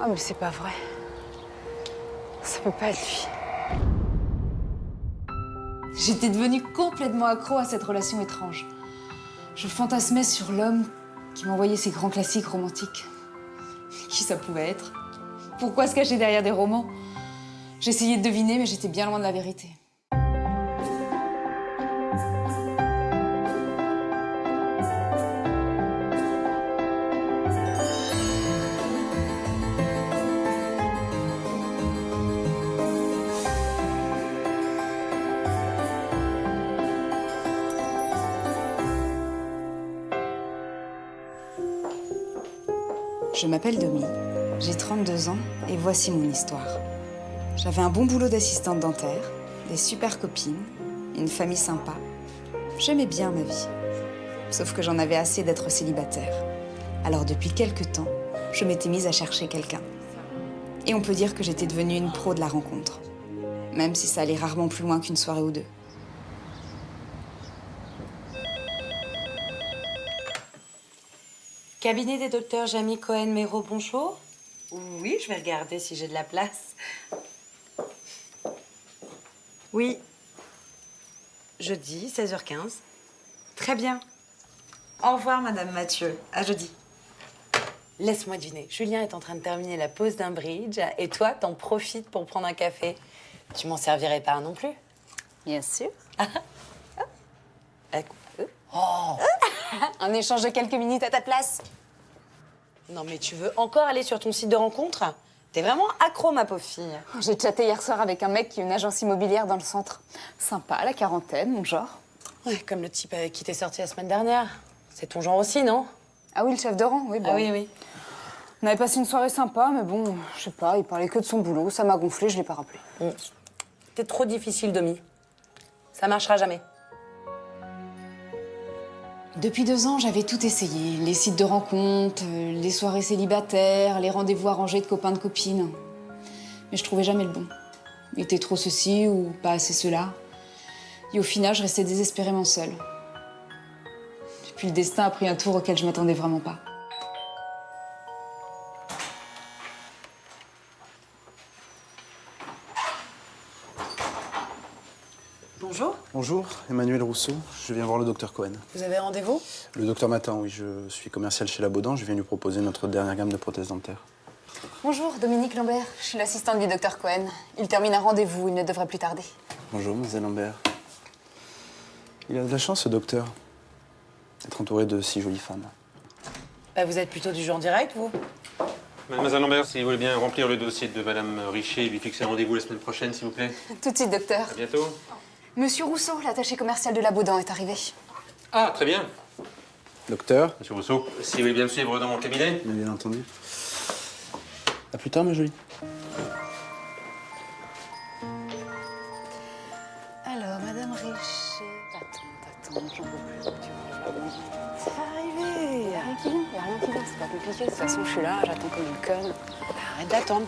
Ah mais c'est pas vrai. Ça peut pas être lui. J'étais devenue complètement accro à cette relation étrange. Je fantasmais sur l'homme qui m'envoyait ces grands classiques romantiques. Qui ça pouvait être? Pourquoi se cacher derrière des romans? J'essayais de deviner, mais j'étais bien loin de la vérité. Je m'appelle Domi, j'ai 32 ans et voici mon histoire. J'avais un bon boulot d'assistante dentaire, des super copines, une famille sympa. J'aimais bien ma vie. Sauf que j'en avais assez d'être célibataire. Alors depuis quelques temps, je m'étais mise à chercher quelqu'un. Et on peut dire que j'étais devenue une pro de la rencontre. Même si ça allait rarement plus loin qu'une soirée ou deux. Cabinet des docteurs Jamie Cohen-Méro, bonjour. Oui, je vais regarder si j'ai de la place. Oui. Jeudi, 16h15. Très bien. Au revoir, Madame Mathieu. À jeudi. Laisse-moi deviner. Julien est en train de terminer la pause d'un bridge et toi, t'en profites pour prendre un café. Tu m'en servirais pas un non plus? Bien sûr. Oh. Un échange de quelques minutes à ta place. Non, mais tu veux encore aller sur ton site de rencontre? T'es vraiment accro, ma pauvre fille. J'ai chatté hier soir avec un mec qui a une agence immobilière dans le centre. Sympa, la quarantaine, mon genre. Ouais, comme le type avec qui t'es sortie la semaine dernière. C'est ton genre aussi, non? Ah oui, le chef de rang, oui. Bon. Ah oui, oui. On avait passé une soirée sympa, mais bon, je sais pas, il parlait que de son boulot. Ça m'a gonflé, je l'ai pas rappelé. T'es trop difficile, Domi. Ça marchera jamais. Depuis 2 ans, j'avais tout essayé. Les sites de rencontres, les soirées célibataires, les rendez-vous arrangés de copains de copines. Mais je trouvais jamais le bon. Il était trop ceci ou pas assez cela. Et au final, je restais désespérément seule. Et puis le destin a pris un tour auquel je m'attendais vraiment pas. Bonjour. Bonjour, Emmanuel Rousseau. Je viens voir le docteur Cohen. Vous avez rendez-vous? Le docteur Matin, oui. Je suis commercial chez Labaudan. Je viens lui proposer notre dernière gamme de prothèses dentaires. Bonjour, Dominique Lambert. Je suis l'assistante du docteur Cohen. Il termine un rendez-vous, il ne devrait plus tarder. Bonjour, mademoiselle Lambert. Il a de la chance, ce docteur, d'être entouré de si jolies femmes. Bah, vous êtes plutôt du genre direct, vous? Mademoiselle Lambert, si vous voulez bien remplir le dossier de Madame Richer et lui fixer rendez-vous la semaine prochaine, s'il vous plaît. Tout de suite, docteur. À bientôt. Monsieur Rousseau, l'attaché commercial de Labaudan, est arrivé. Ah, très bien. Docteur, Monsieur Rousseau, si vous voulez bien me suivre dans mon cabinet. bien entendu. À plus tard, ma jolie. Alors, Madame Richer... Attends, j'en peux plus. Ça va arriver. Il y a rien qui vient, c'est pas compliqué. De toute façon, je suis là, j'attends comme une conne. Arrête d'attendre.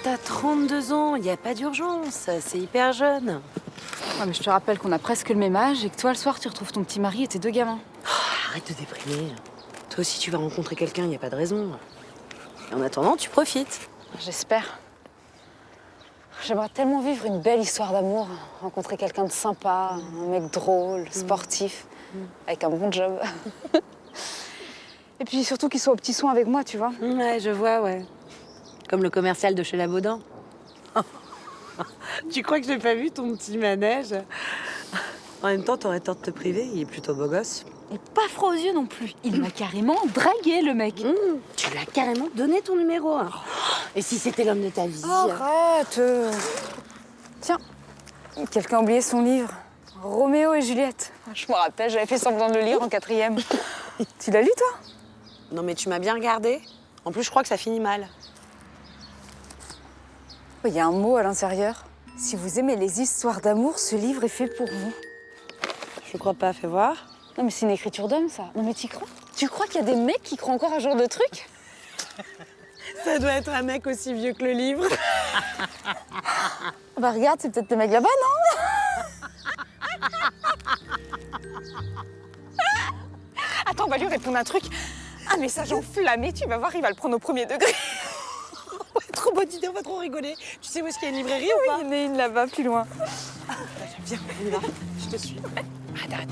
T'as 32 ans, il n'y a pas d'urgence. C'est hyper jeune. Ouais, mais je te rappelle qu'on a presque le même âge et que toi, le soir, tu retrouves ton petit mari et tes 2 gamins. Oh, arrête de déprimer. Toi aussi, tu vas rencontrer quelqu'un, il n'y a pas de raison. Et en attendant, tu profites. J'espère. J'aimerais tellement vivre une belle histoire d'amour, rencontrer quelqu'un de sympa, un mec drôle, sportif, avec un bon job. Et puis surtout qu'il soit aux petits soins avec moi, tu vois. Ouais, je vois, ouais. Comme le commercial de chez Labaudan. Tu crois que j'ai pas vu ton petit manège? En même temps, t'aurais tort de te priver, il est plutôt beau gosse. Et pas froid aux yeux non plus. Il m'a carrément dragué, le mec. Tu lui as carrément donné ton numéro. Hein. Et si c'était l'homme de ta vie? Arrête. Tiens, quelqu'un a oublié son livre. Roméo et Juliette. Je me rappelle, j'avais fait semblant de le lire en 4e. Tu l'as lu, toi? Non, mais tu m'as bien regardé. En plus, je crois que ça finit mal. Il y a un mot à l'intérieur. Si vous aimez les histoires d'amour, ce livre est fait pour vous. Je crois pas, fais voir. Non, mais c'est une écriture d'homme, ça. Non, mais t'y crois? Tu crois qu'il y a des mecs qui croient encore à ce genre de truc? Ça doit être un mec aussi vieux que le livre. Bah regarde, c'est peut-être le mec là-bas, non? Attends, on va lui répondre un truc. Ah message enflammé, tu vas voir, il va le prendre au premier degré. Ouais, trop bonne idée, on va trop rigoler. Tu sais où est-ce qu'il y a une librairie ou pas? Il y en a une là-bas, plus loin. Viens, on y va. Je te suis. Arrête.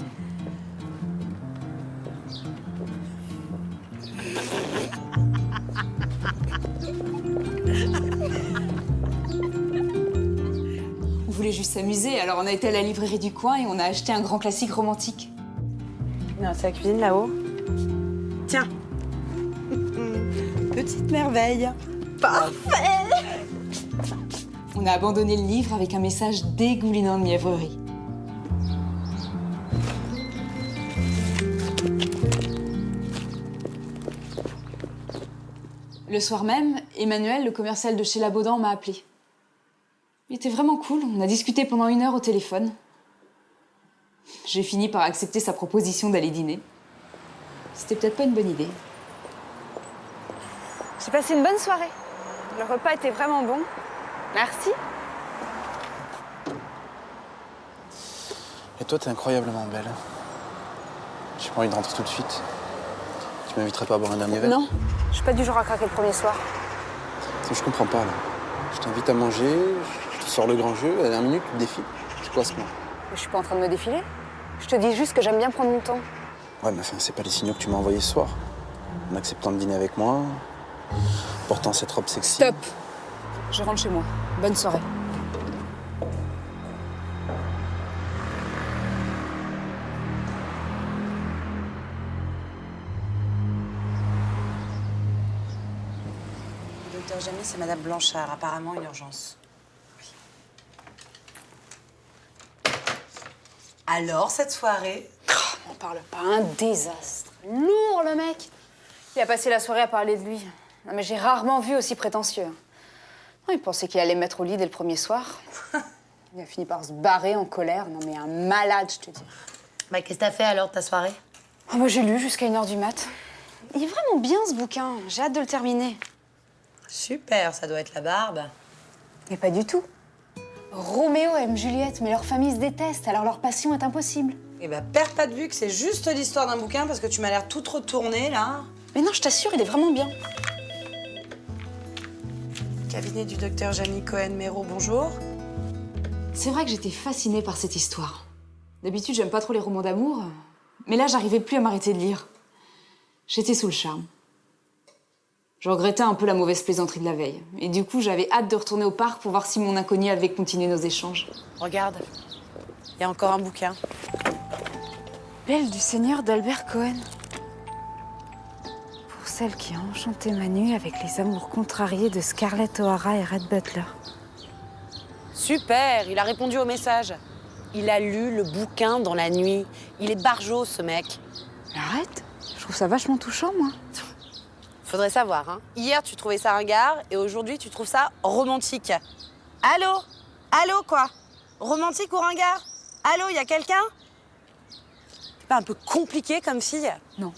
On voulait juste s'amuser, alors on a été à la librairie du coin et on a acheté un grand classique romantique. Non, c'est la cuisine là-haut. Tiens. Petite merveille. On a abandonné le livre avec un message dégoulinant de mièvrerie. Le soir même, Emmanuel, le commercial de chez Labaudan, m'a appelé. Il était vraiment cool, on a discuté pendant 1 heure au téléphone. J'ai fini par accepter sa proposition d'aller dîner. C'était peut-être pas une bonne idée. J'ai passé une bonne soirée. Le repas était vraiment bon. Merci. Et toi, t'es incroyablement belle. J'ai pas envie de rentrer tout de suite. Tu m'inviterais pas à boire un dernier verre? Non, je suis pas du genre à craquer le premier soir. Je comprends pas, là. Je t'invite à manger, je te sors le grand jeu, à la dernière minute, tu te défiles. C'est quoi ce moment? Mais je suis pas en train de me défiler. Je te dis juste que j'aime bien prendre mon temps. Ouais, mais enfin, c'est pas les signaux que tu m'as envoyés ce soir. En acceptant de dîner avec moi, portant cette robe sexy. Stop! Je rentre chez moi. Bonne soirée. Docteur Jamy, c'est Madame Blanchard. Apparemment, une urgence. Alors, cette soirée? M'en parle pas, un désastre. Lourd, le mec. Il a passé la soirée à parler de lui. Non, mais j'ai rarement vu aussi prétentieux. Non, il pensait qu'il allait me mettre au lit dès le premier soir. Il a fini par se barrer en colère. Non, mais un malade, je te dis. Bah, qu'est-ce que t'as fait alors de ta soirée? Oh, bah, j'ai lu jusqu'à 1 h du mat. Il est vraiment bien, ce bouquin. J'ai hâte de le terminer. Super, ça doit être la barbe. Mais pas du tout. Roméo aime Juliette, mais leur famille se déteste, alors leur passion est impossible. Eh ben, perds pas de vue que c'est juste l'histoire d'un bouquin parce que tu m'as l'air toute retournée, là. Mais non, je t'assure, il est vraiment bien. Cabinet du docteur Jamy Cohen-Méro, bonjour. C'est vrai que j'étais fascinée par cette histoire. D'habitude, j'aime pas trop les romans d'amour, mais là, j'arrivais plus à m'arrêter de lire. J'étais sous le charme. Je regrettais un peu la mauvaise plaisanterie de la veille. Et du coup, j'avais hâte de retourner au parc pour voir si mon inconnu avait continué nos échanges. Regarde, il y a encore un bouquin. Belle du Seigneur d'Albert Cohen. Pour celle qui a enchanté ma nuit avec les amours contrariés de Scarlett O'Hara et Red Butler. Super, il a répondu au message. Il a lu le bouquin dans la nuit. Il est barjot, ce mec. Mais arrête, je trouve ça vachement touchant, moi. Faudrait savoir, hein. Hier, tu trouvais ça ringard et aujourd'hui, tu trouves ça romantique. Allô? Allô, quoi? Romantique ou ringard? Allô, y a quelqu'un? C'est pas un peu compliqué comme fille? Non.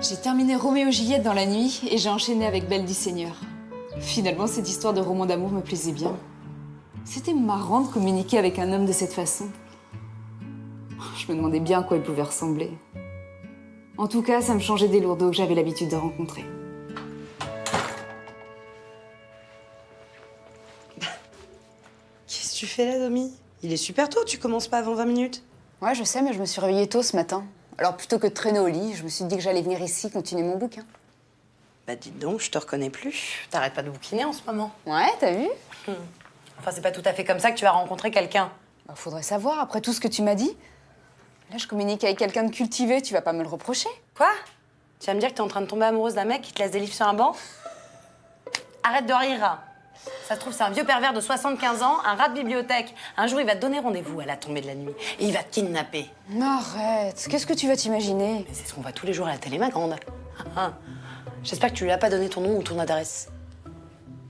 J'ai terminé Roméo et Juliette dans la nuit et j'ai enchaîné avec Belle du Seigneur. Finalement, cette histoire de roman d'amour me plaisait bien. C'était marrant de communiquer avec un homme de cette façon. Je me demandais bien à quoi il pouvait ressembler. En tout cas, ça me changeait des lourdeaux que j'avais l'habitude de rencontrer. Qu'est-ce que tu fais là, Domi? Il est super tôt, tu commences pas avant 20 minutes. Ouais, je sais, mais je me suis réveillée tôt ce matin. Alors plutôt que de traîner au lit, je me suis dit que j'allais venir ici continuer mon bouquin. Bah dites donc, je te reconnais plus. T'arrêtes pas de bouquiner en ce moment. Ouais, t'as vu? Enfin, c'est pas tout à fait comme ça que tu vas rencontrer quelqu'un. Bah, faudrait savoir, après tout ce que tu m'as dit. Là, je communique avec quelqu'un de cultivé, tu vas pas me le reprocher. Quoi? Tu vas me dire que t'es en train de tomber amoureuse d'un mec qui te laisse des livres sur un banc? Arrête de rire. Ça se trouve, c'est un vieux pervers de 75 ans, un rat de bibliothèque. Un jour, il va te donner rendez-vous à la tombée de la nuit et il va te kidnapper. Arrête, qu'est-ce que tu vas t'imaginer? Mais c'est ce qu'on voit tous les jours à la télé, ma grande. J'espère que tu lui as pas donné ton nom ou ton adresse.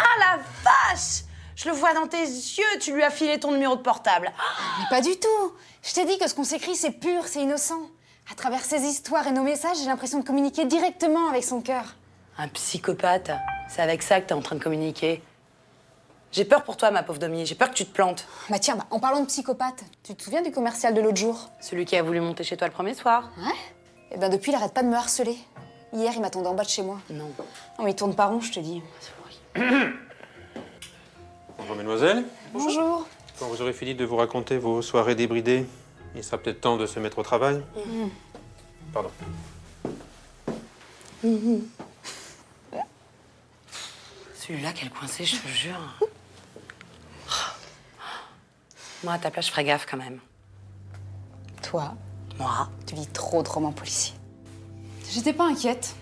Ah la vache! Je le vois dans tes yeux, tu lui as filé ton numéro de portable. Mais pas du tout. Je t'ai dit que ce qu'on s'écrit, c'est pur, c'est innocent. À travers ces histoires et nos messages, j'ai l'impression de communiquer directement avec son cœur. Un psychopathe, c'est avec ça que t'es en train de communiquer. J'ai peur pour toi, ma pauvre Domi, j'ai peur que tu te plantes. Bah tiens, en parlant de psychopathe, tu te souviens du commercial de l'autre jour? Celui qui a voulu monter chez toi le premier soir. Ouais. Eh ben depuis, il arrête pas de me harceler. Hier, il m'attendait en bas de chez moi. Non. Non, mais il tourne pas rond, je te dis. Bonjour, mesdemoiselles. Bonjour. Quand vous aurez fini de vous raconter vos soirées débridées, il sera peut-être temps de se mettre au travail. Pardon. Celui-là, quel coincé, je te jure. Moi, à ta place, je ferais gaffe quand même. Toi, Moi? tu lis trop de romans policiers. J'étais pas inquiète.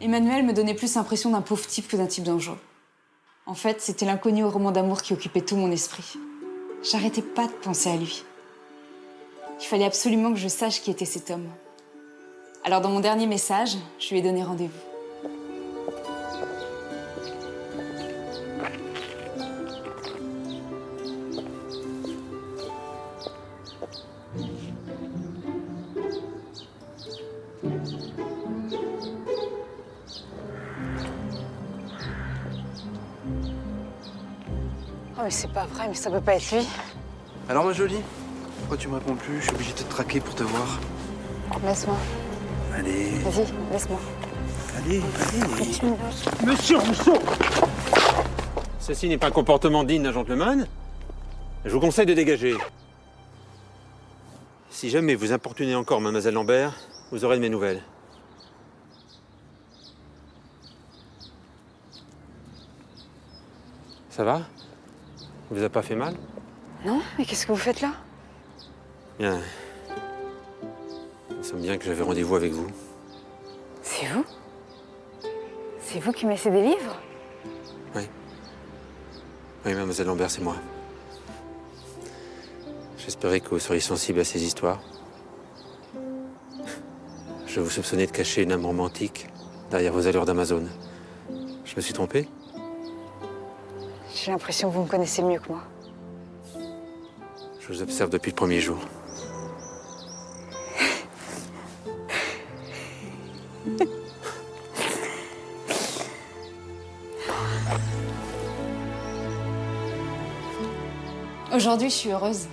Emmanuel me donnait plus l'impression d'un pauvre type que d'un type dangereux. En fait, c'était l'inconnu au roman d'amour qui occupait tout mon esprit. J'arrêtais pas de penser à lui. Il fallait absolument que je sache qui était cet homme. Alors dans mon dernier message, je lui ai donné rendez-vous. Oh mais c'est pas vrai, mais ça peut pas être lui. Alors, ma jolie, pourquoi tu me réponds plus? Je suis obligé de te traquer pour te voir. Laisse-moi. Allez, Vas-y, laisse-moi. allez. Monsieur! Ceci n'est pas un comportement digne d'un gentleman. Je vous conseille de dégager. Si jamais vous importunez encore mademoiselle Lambert, vous aurez de mes nouvelles. Ça va? Vous a pas fait mal? Non, mais qu'est-ce que vous faites là? Bien. Il me semble bien que j'avais rendez-vous avec vous. C'est vous? C'est vous qui me laissez des livres? Oui. Oui, mademoiselle Lambert, c'est moi. J'espérais que vous seriez sensible à ces histoires. Je vous soupçonnais de cacher une âme romantique derrière vos allures d'Amazone. Je me suis trompé? J'ai l'impression que vous me connaissez mieux que moi. Je vous observe depuis le premier jour. Aujourd'hui, je suis heureuse.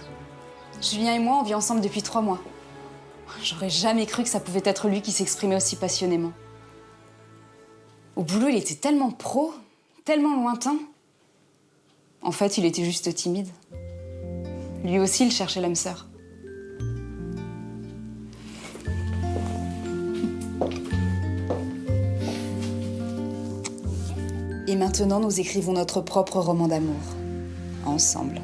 Julien et moi, on vit ensemble depuis 3 mois. J'aurais jamais cru que ça pouvait être lui qui s'exprimait aussi passionnément. Au boulot, il était tellement pro, tellement lointain. En fait, il était juste timide. Lui aussi, il cherchait l'âme sœur. Et maintenant, nous écrivons notre propre roman d'amour. Ensemble.